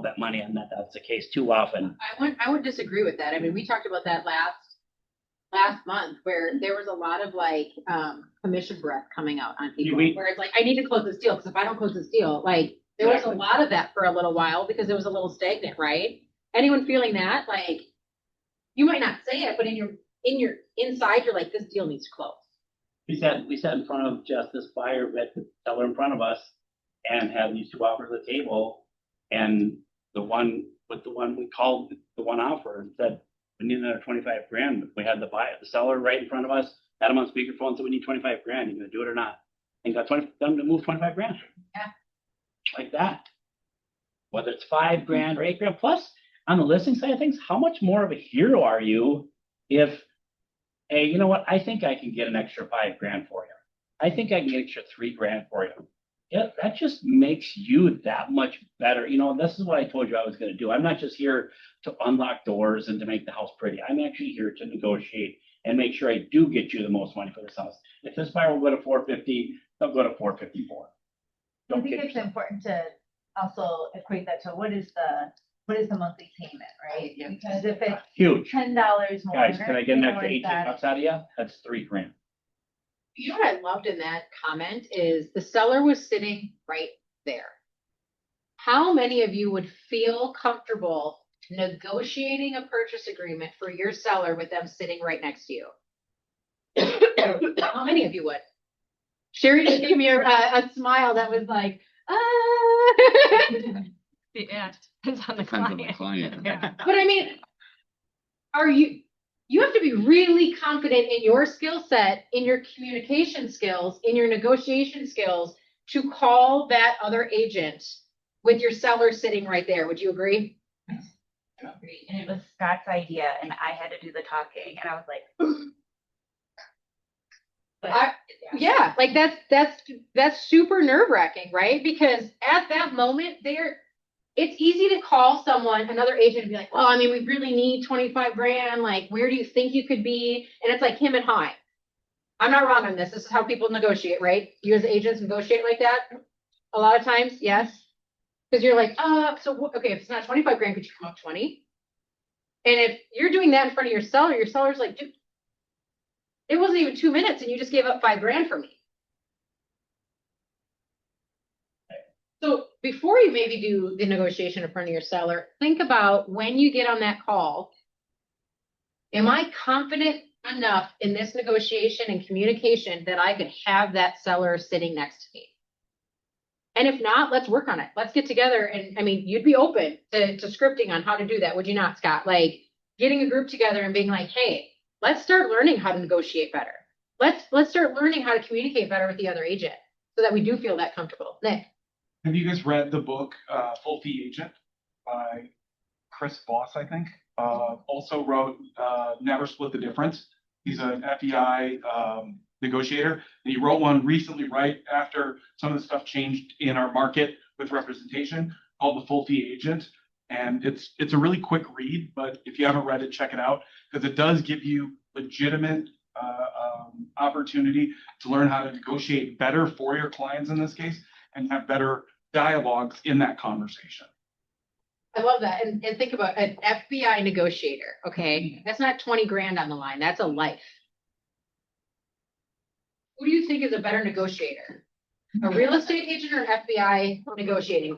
Speaker 2: bet money on that. That's the case too often.
Speaker 1: I would disagree with that. I mean, we talked about that last month where there was a lot of like commission breath coming out on people where it's like, I need to close this deal because if I don't close this deal, like there was a lot of that for a little while because it was a little stagnant, right? Anyone feeling that? Like you might not say it, but in your inside, you're like, this deal needs to close.
Speaker 2: We sat in front of just this buyer, met the seller in front of us, and had these two offers at the table. And the one we called the one offer and said, we need another $25,000. We had the seller right in front of us, had him on speakerphone, said we need $25,000. You gonna do it or not? And got them to move $25,000.
Speaker 1: Yeah. Like
Speaker 2: that. Whether it's $5,000 or $8,000 plus on the listing side of things, how much more of a hero are you if, hey, you know what? I think I can get an extra $5,000 for you. I think I can get an extra $3,000 for you. Yeah, that just makes you that much better. This is what I told you I was going to do. I'm not just here to unlock doors and to make the house pretty. I'm actually here to negotiate and make sure I do get you the most money for this house. If this buyer will go to 450, they'll go to 454.
Speaker 10: I
Speaker 2: Don't
Speaker 10: think
Speaker 2: get
Speaker 10: it's important to also equate that to what is the monthly payment, right?
Speaker 8: Yeah.
Speaker 10: Because if it's
Speaker 2: huge.
Speaker 10: $10 more.
Speaker 2: Guys, can I get an
Speaker 10: you know,
Speaker 2: extra
Speaker 10: is
Speaker 2: 18
Speaker 10: that-
Speaker 2: bucks out of you? That's $3,000.
Speaker 1: You know what I loved in that comment is the seller was sitting right there. How many of you would feel comfortable negotiating a purchase agreement for your seller with them sitting right next to you? How many of you would? Sherry just gave me a smile that was like, ah.
Speaker 3: Yeah, depends on the
Speaker 6: Depends on the
Speaker 3: client.
Speaker 6: client.
Speaker 3: Yeah.
Speaker 1: But I mean, you have to be really confident in your skill set, in your communication skills, in your negotiation skills to call that other agent with your seller sitting right there. Would you agree?
Speaker 3: And it was Scott's idea and I had to do the talking and I was like.
Speaker 1: Yeah, like that's super nerve wracking, right? Because at that moment it's easy to call someone, another agent, and be like, well, I mean, we really need 25 grand. Like, where do you think you could be? And it's like him and high. I'm not wrong on this. This is how people negotiate, right? You as agents negotiate like that a lot of times. Yes. Because you're like, okay, if it's not 25 grand, could you come up 20? And if you're doing that in front of your seller's like, dude, it wasn't even 2 minutes and you just gave up 5 grand for me. So before you maybe do the negotiation in front of your seller, think about when you get on that call, am I confident enough in this negotiation and communication that I could have that seller sitting next to me? And if not, let's work on it. Let's get together. And I mean, you'd be open to scripting on how to do that, would you not, Scott? Like getting a group together and being like, hey, let's start learning how to negotiate better. Let's start learning how to communicate better with the other agent so that we do feel that comfortable. Nick.
Speaker 11: Have you guys read the book, Full Fee Agent by Chris Voss, I think? Also wrote Never Split the Difference. He's an FEI negotiator. And he wrote one recently right after some of the stuff changed in our market with representation called The Full Fee Agent. And it's a really quick read, but if you haven't read it, check it out because it does give you legitimate opportunity to learn how to negotiate better for your clients in this case and have better dialogues in that conversation.
Speaker 1: I love that. And think about an FBI negotiator. Okay. That's not 20 grand on the line. That's a life. Who do you think is a better negotiator? A real estate agent or an FBI negotiator?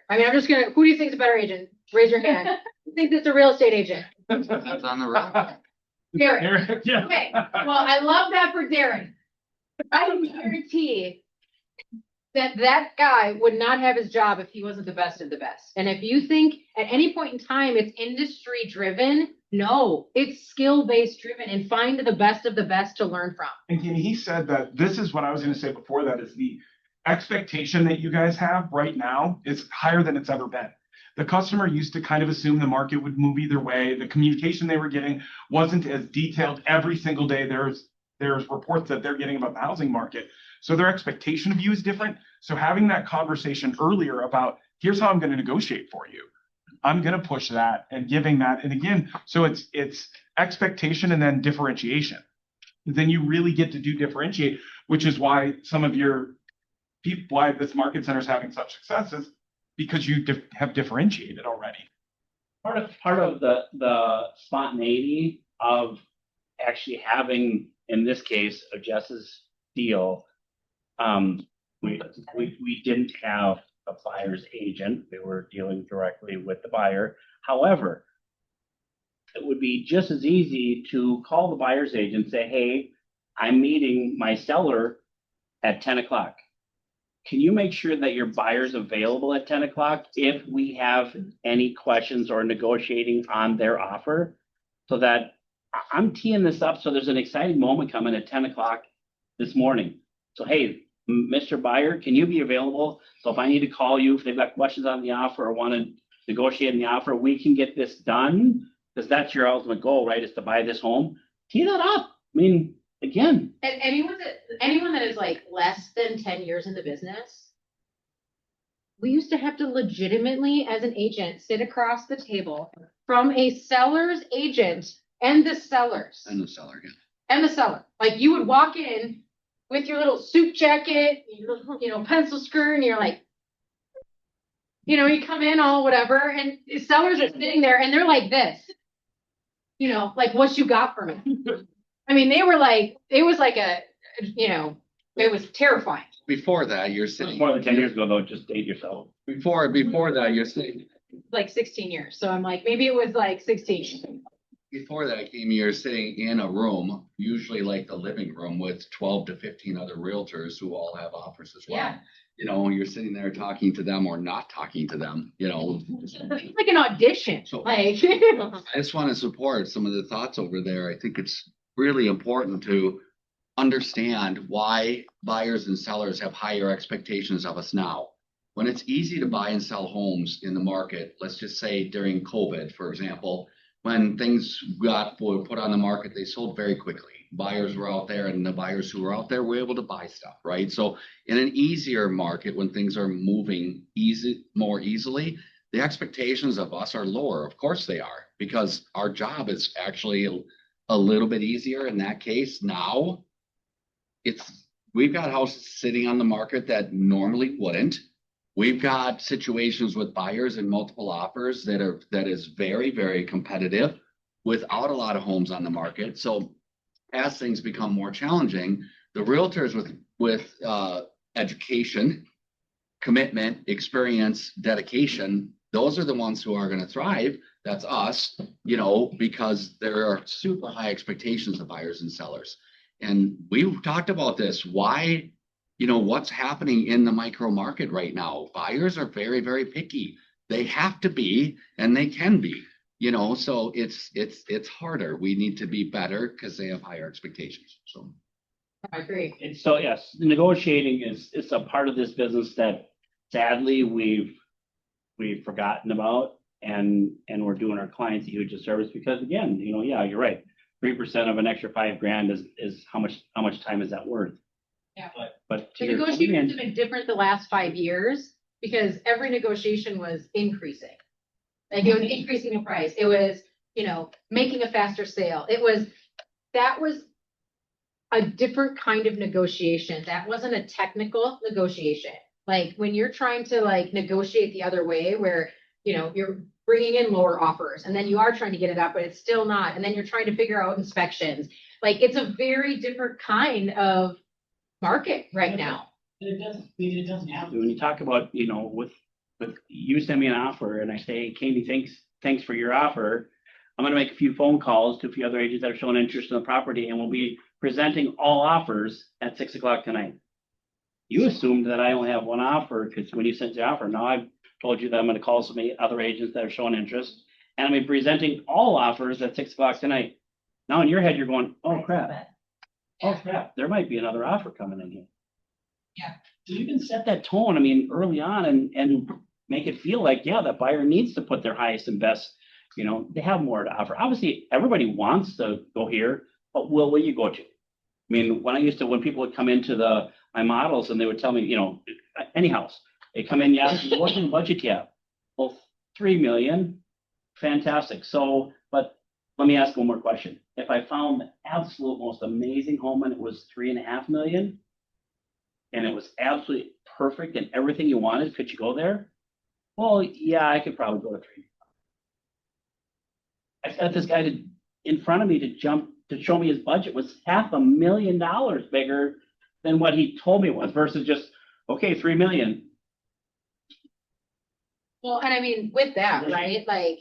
Speaker 1: I mean, who do you think is a better agent? Raise your hand. Who thinks it's a real estate agent?
Speaker 6: That's on the road.
Speaker 1: Derek.
Speaker 11: Yeah.
Speaker 1: Okay. Well, I love that for Derek. I guarantee that guy would not have his job if he wasn't the best of the best. And if you think at any point in time it's industry driven, no, it's skill based driven and find the best of the best to learn from.
Speaker 11: And he said that this is what I was going to say before that is the expectation that you guys have right now is higher than it's ever been. The customer used to kind of assume the market would move either way. The communication they were getting wasn't as detailed every single day. There's reports that they're getting about the housing market. So their expectation of you is different. So having that conversation earlier about here's how I'm going to negotiate for you. I'm going to push that and giving that. And again, so it's expectation and then differentiation. Then you really get to do differentiate, which is why some of your people, why this market center is having such success is because you have differentiated already.
Speaker 2: Part of the spontaneity of actually having, in this case, of Jess's deal, we didn't have a buyer's agent. We were dealing directly with the buyer. However, it would be just as easy to call the buyer's agent and say, hey, I'm meeting my seller at 10 o'clock. Can you make sure that your buyer's available at 10 o'clock if we have any questions or negotiating on their offer? So that I'm teeing this up so there's an exciting moment coming at 10 o'clock this morning. So, hey, Mr. Buyer, can you be available? So if I need to call you, if they've got questions on the offer or want to negotiate on the offer, we can get this done because that's your ultimate goal, right? Is to buy this home. Tee that up. I mean, again.
Speaker 1: And anyone that is like less than 10 years in the business, we used to have to legitimately, as an agent, sit across the table from a seller's agent and the sellers.
Speaker 6: And the seller, yeah.
Speaker 1: And the seller. Like you would walk in with your little suit jacket, your little, pencil skirt, and you're like, you come in all whatever, and the sellers are sitting there and they're like this, like what you got for me. I mean, they were like, it was like it was terrifying.
Speaker 6: Before that, you're sitting.
Speaker 2: More than 10 years ago, though, just date yourself.
Speaker 6: Before that, you're sitting.
Speaker 1: Like 16 years. So I'm like, maybe it was like 16.
Speaker 6: Before that came, you're sitting in a room, usually like the living room with 12 to 15 other realtors who all have offers as well.
Speaker 1: Yeah.
Speaker 6: You're sitting there talking to them or not talking to them,
Speaker 1: It's like an audition.
Speaker 6: So-
Speaker 1: Like,
Speaker 6: I just want to support some of the thoughts over there. I think it's really important to understand why buyers and sellers have higher expectations of us now. When it's easy to buy and sell homes in the market, let's just say during COVID, for example, when things were put on the market, they sold very quickly. Buyers were out there, and the buyers who were out there were able to buy stuff, right? So in an easier market, when things are moving more easily, the expectations of us are lower. Of course they are, because our job is actually a little bit easier in that case. Now, we've got houses sitting on the market that normally wouldn't. We've got situations with buyers and multiple offers that is very, very competitive without a lot of homes on the market. So as things become more challenging, the realtors with education, commitment, experience, dedication, those are the ones who are going to thrive. That's us, because there are super high expectations of buyers and sellers. And we've talked about this. Why? What's happening in the micro market right now? Buyers are very, very picky. They have to be, and they can be, so it's harder. We need to be better because they have higher expectations. So
Speaker 1: I agree.
Speaker 2: And so, yes, negotiating is a part of this business that sadly we've forgotten about, and we're doing our clients a huge disservice because, again, yeah, you're right. 3% of an extra $5,000 is how much time is that worth?
Speaker 1: Yeah.
Speaker 2: But
Speaker 1: The negotiations have been different the last 5 years because every negotiation was increasing. Like it was increasing in price. It was, making a faster sale. That was a different kind of negotiation. That wasn't a technical negotiation. Like when you're trying to negotiate the other way where, you're bringing in lower offers and then you are trying to get it up, but it's still not. And then you're trying to figure out inspections. Like it's a very different kind of market right now.
Speaker 2: It doesn't happen. When you talk about, with you send me an offer and I say, Katie, thanks for your offer. I'm going to make a few phone calls to a few other agents that are showing interest in the property, and we'll be presenting all offers at 6:00 tonight. You assumed that I only have one offer because when you sent the offer, now I've told you that I'm going to call some other agents that are showing interest, and I'm presenting all offers at 6:00 tonight. Now in your head, you're going, oh crap. Oh crap, there might be another offer coming in here.
Speaker 1: Yeah.
Speaker 2: So you can set that tone, early on and make it feel like, yeah, that buyer needs to put their highest and best, they have more to offer. Obviously, everybody wants to go here, but will you go to? When people would come into my models and they would tell me, any house, they come in, yeah, what kind of budget you have? Well, $3 million, fantastic. So, but let me ask one more question. If I found the absolute most amazing home and it was $3.5 million and it was absolutely perfect and everything you wanted, could you go there? Well, yeah, I could probably go to 3. I got this guy in front of me to show me his budget was $500,000 bigger than what he told me it was versus just, okay, 3 million.
Speaker 1: Well, and with that, right? Like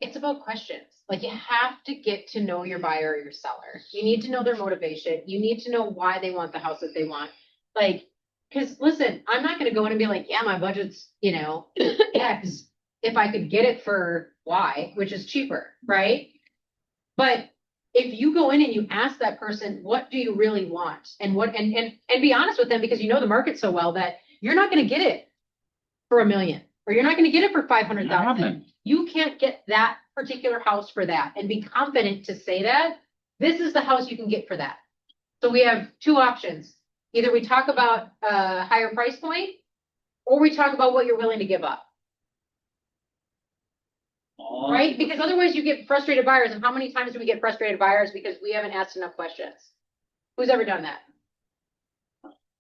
Speaker 1: it's about questions. Like you have to get to know your buyer or your seller. You need to know their motivation. You need to know why they want the house that they want. Like, because listen, I'm not going to go in and be like, yeah, my budget's, X if I could get it for Y, which is cheaper, right? But if you go in and you ask that person, what do you really want? And be honest with them because you know the market so well that you're not going to get it for $1 million or you're not going to get it for 500,000. You can't get that particular house for that and be confident to say that this is the house you can get for that. So we have 2 options. Either we talk about a higher price point, or we talk about what you're willing to give up. right? Because otherwise you get frustrated buyers, and how many times do we get frustrated buyers because we haven't asked enough questions? Who's ever done that?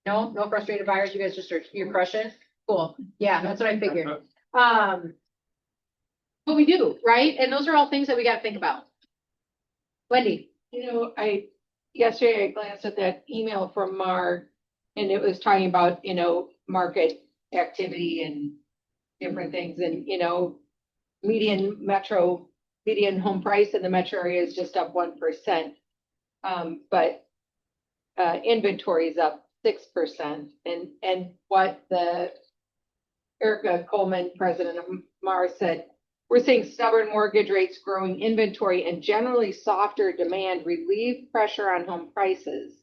Speaker 1: No, no frustrated buyers, you guys just are, you're crushing? Cool, yeah, that's what I figured. But we do, right? And those are all things that we gotta think about. Wendy?
Speaker 12: Yesterday I glanced at that email from Mark and it was talking about, market activity and different things and, median home price in the metro area is just up 1%. But inventory is up 6%. And what the Erica Coleman, president of Mars, said, we're seeing stubborn mortgage rates, growing inventory, and generally softer demand relieve pressure on home prices.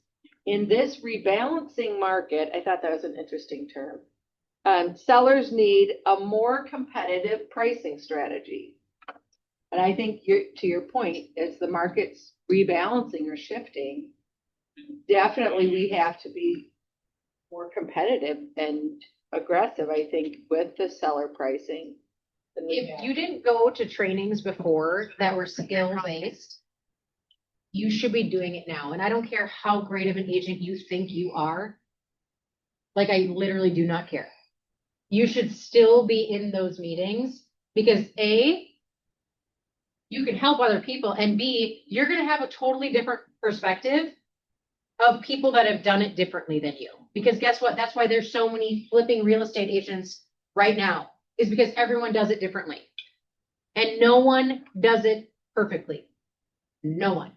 Speaker 12: In this rebalancing market, I thought that was an interesting term. Sellers need a more competitive pricing strategy. And I think to your point, as the market's rebalancing or shifting, definitely we have to be more competitive and aggressive, I think, with the seller pricing.
Speaker 1: If you didn't go to trainings before that were skill-based, you should be doing it now. And I don't care how great of an agent you think you are. Like, I literally do not care. You should still be in those meetings because A, you can help other people, and B, you're going to have a totally different perspective of people that have done it differently than you. Because guess what? That's why there's so many flipping real estate agents right now, is because everyone does it differently. And no one does it perfectly. No one.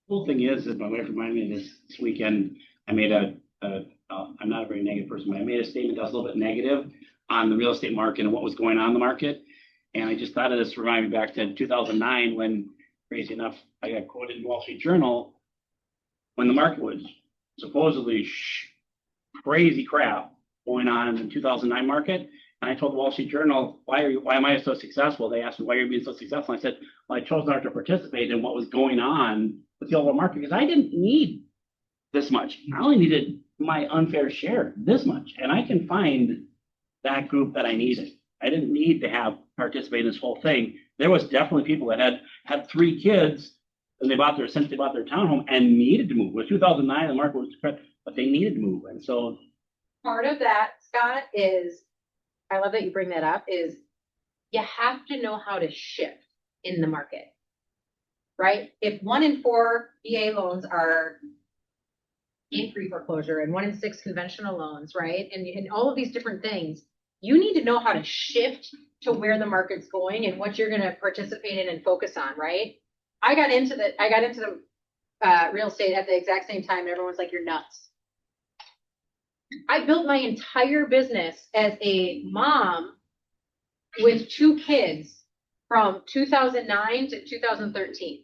Speaker 2: Cool thing is that my wife reminded me this weekend, I made I'm not a very negative person, but I made a statement that was a little bit negative on the real estate market and what was going on in the market. And I just thought of this to remind me back to 2009 when, crazy enough, I got quoted in Wall Street Journal when the market was supposedly crazy crap going on in the 2009 market. And I told the Wall Street Journal, why am I so successful? They asked me, why are you being so successful? I said, well, I chose not to participate in what was going on with the overall market because I didn't need this much. I only needed my unfair share, this much. And I can find that group that I needed. I didn't need to have participate in this whole thing. There was definitely people that had 3 kids and since they bought their townhome and needed to move. It was 2009, the market was, but they needed to move. And so
Speaker 1: part of that, Scott, is, I love that you bring that up, is you have to know how to shift in the market, right? If 1 in 4 VA loans are in pre-foreclosure and 1 in 6 conventional loans, right? And all of these different things, you need to know how to shift to where the market's going and what you're going to participate in and focus on, right? I got into the real estate at the exact same time. And everyone's like, you're nuts. I built my entire business as a mom with 2 kids from 2009 to 2013.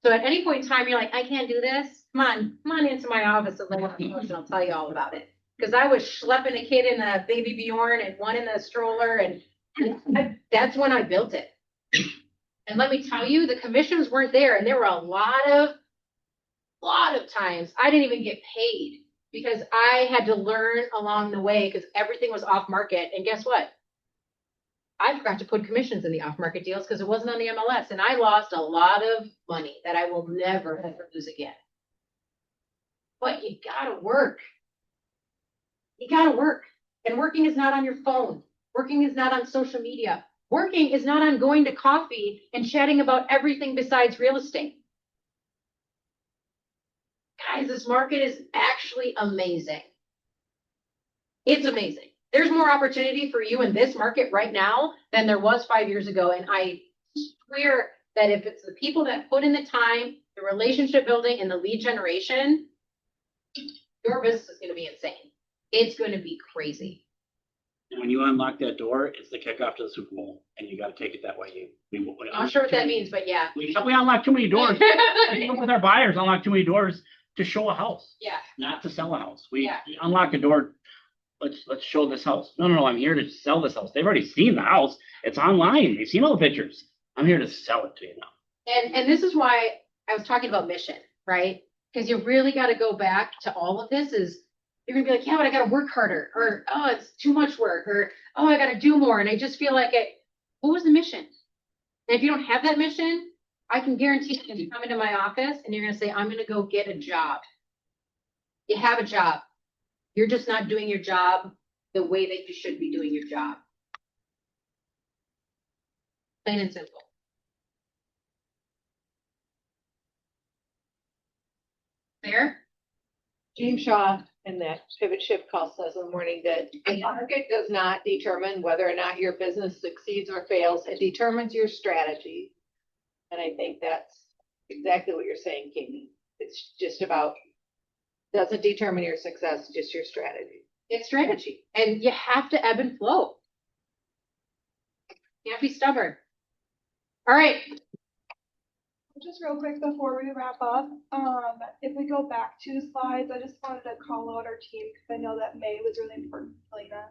Speaker 1: So at any point in time, you're like, I can't do this. Come on into my office and I'll tell you all about it. Because I was schlepping a kid in a baby Bjorn and one in the stroller, and that's when I built it. And let me tell you, the commissions weren't there, and there were a lot of times I didn't even get paid because I had to learn along the way because everything was off market. And guess what? I forgot to put commissions in the off market deals because it wasn't on the MLS, and I lost a lot of money that I will never ever lose again. But you gotta work. You gotta work. And working is not on your phone. Working is not on social media. Working is not on going to coffee and chatting about everything besides real estate. Guys, this market is actually amazing. It's amazing. There's more opportunity for you in this market right now than there was 5 years ago. And I swear that if it's the people that put in the time, the relationship building, and the lead generation, your business is going to be insane. It's going to be crazy.
Speaker 2: when you unlock that door, it's the kickoff to the Super Bowl, and you got to take it that way.
Speaker 1: I'm not sure what that means, but yeah.
Speaker 2: We unlock too many doors. With our buyers, unlock too many doors to show a house.
Speaker 1: Yeah.
Speaker 2: Not to sell a house. We unlock a door. Let's show this house. No, I'm here to sell this house. They've already seen the house. It's online. They've seen all the pictures. I'm here to sell it to you now.
Speaker 1: And this is why I was talking about mission, right? Because you really got to go back to all of this is you're gonna be like, yeah, but I got to work harder, or oh, it's too much work, or oh, I got to do more, and I just feel like it. What was the mission? And if you don't have that mission, I can guarantee you, you come into my office and you're gonna say, I'm gonna go get a job. You have a job. You're just not doing your job the way that you should be doing your job. Plain and simple. Fair?
Speaker 12: James Shaw in that pivot shift call says in the morning that the market does not determine whether or not your business succeeds or fails. It determines your strategy. And I think that's exactly what you're saying, Katie. It's just about, doesn't determine your success, just your strategy.
Speaker 1: It's strategy. And you have to ebb and flow. You have to be stubborn. All right.
Speaker 5: Just real quick before we wrap up, if we go back 2 slides, I just wanted to call out our team because I know that May was really important to Lena.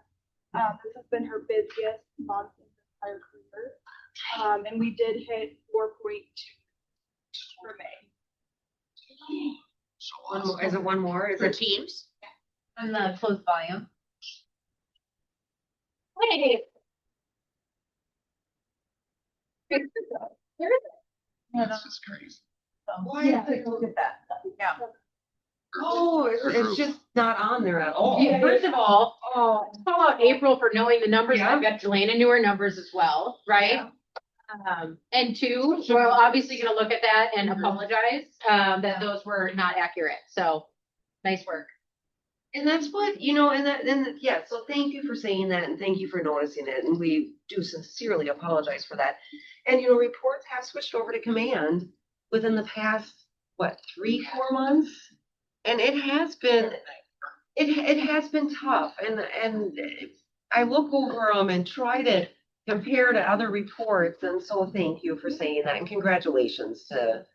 Speaker 5: This has been her busiest month in her entire career. And we did hit 4.2 for May.
Speaker 8: One more, is it one more? Is
Speaker 1: For
Speaker 8: it?
Speaker 1: teams.
Speaker 10: And the closed volume.
Speaker 1: Hey.
Speaker 6: This is crazy.
Speaker 8: Why
Speaker 10: Yeah,
Speaker 8: is it-
Speaker 10: look at that. Yeah.
Speaker 8: Oh, it's just not on there at all.
Speaker 1: Yeah, first of all, call out April for knowing the numbers.
Speaker 8: Yeah.
Speaker 1: I bet Jelena knew her numbers as well, right? And 2, we're obviously gonna look at that and apologize, that those were not accurate. So, nice work.
Speaker 8: And that's what, you know, yeah, so thank you for saying that and thank you for noticing it. And we do sincerely apologize for that. And, you know, reports have switched over to command within the past, what, 3-4 months? And it has been, it has been tough. And I look over them and try to compare to other reports. And so thank you for saying that and congratulations to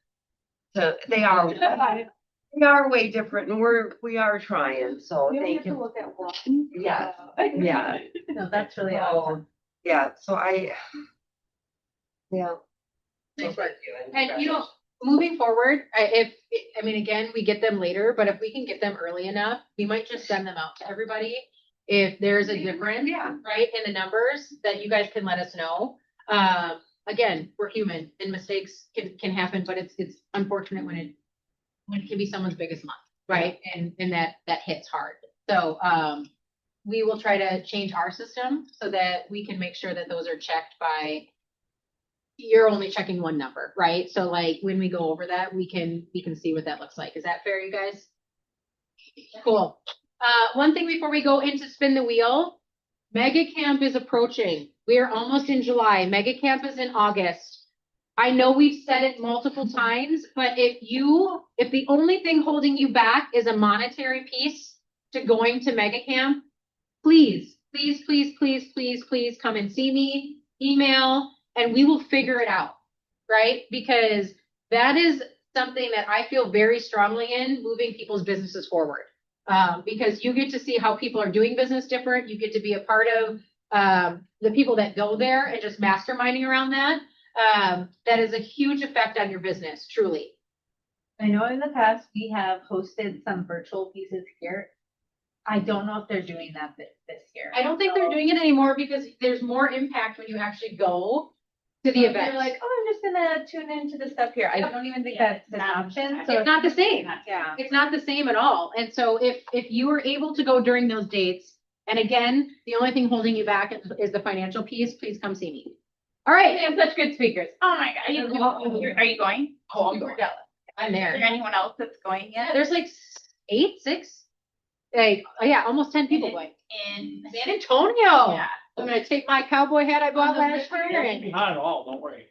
Speaker 8: they are way different and we are trying. So
Speaker 5: We only
Speaker 8: thank
Speaker 5: have to
Speaker 8: you.
Speaker 5: look at one.
Speaker 8: Yeah, yeah.
Speaker 10: No, that's really
Speaker 8: So,
Speaker 10: awesome.
Speaker 8: yeah, so yeah.
Speaker 1: Nice
Speaker 8: So
Speaker 1: work.
Speaker 8: thank you,
Speaker 1: And you know, moving forward, I mean, again, we get them later, but if we can get them early enough, we might just send them out to everybody. If there's a difference,
Speaker 8: Yeah.
Speaker 1: right, in the numbers, that you guys can let us know. Again, we're human and mistakes can happen, but it's unfortunate when it can be someone's biggest month, right? And that hits hard. So we will try to change our system so that we can make sure that those are checked by, you're only checking one number, right? So like when we go over that, we can see what that looks like. Is that fair, you guys? Cool. One thing before we go into spin the wheel, Mega Camp is approaching. We are almost in July. Mega Camp is in August. I know we've said it multiple times, but if the only thing holding you back is a monetary piece to going to Mega Camp, please come and see me, email, and we will figure it out, right? Because that is something that I feel very strongly in, moving people's businesses forward. Because you get to see how people are doing business different. You get to be a part of the people that go there and just masterminding around that. That is a huge effect on your business, truly.
Speaker 10: I know in the past we have hosted some virtual pieces here. I don't know if they're doing that this year.
Speaker 1: I don't think they're doing it anymore because there's more impact when you actually go to the event.
Speaker 10: They're like, oh, I'm just gonna tune into the stuff here. I don't even think that's an option. So
Speaker 1: It's not the same.
Speaker 10: Yeah.
Speaker 1: It's not the same at all. And so if you are able to go during those dates, and again, the only thing holding you back is the financial piece, please come see me. All right.
Speaker 3: They have such good speakers. Oh my God. Are you going?
Speaker 1: Oh, I'm going. I'm
Speaker 3: Is there
Speaker 1: there.
Speaker 3: anyone else that's going yet?
Speaker 1: There's like 6, almost 10 people going.
Speaker 3: In
Speaker 1: San Antonio.
Speaker 3: Yeah.
Speaker 1: I'm gonna take my cowboy hat I bought last year and
Speaker 2: Not at all, don't worry.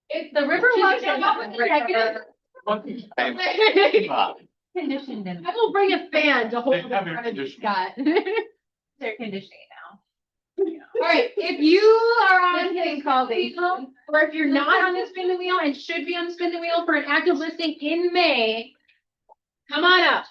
Speaker 1: if the river wants to go with me, I can.
Speaker 10: Conditioned and
Speaker 1: I will bring a fan to hold
Speaker 11: They
Speaker 1: the
Speaker 11: have air
Speaker 1: front of you,
Speaker 11: conditioning.
Speaker 1: Scott.
Speaker 10: they're conditioning now.
Speaker 1: All right, if you are on the spin the wheel, or if you're not on the spin the wheel and should be on the spin the wheel for an active listing in May, come on up.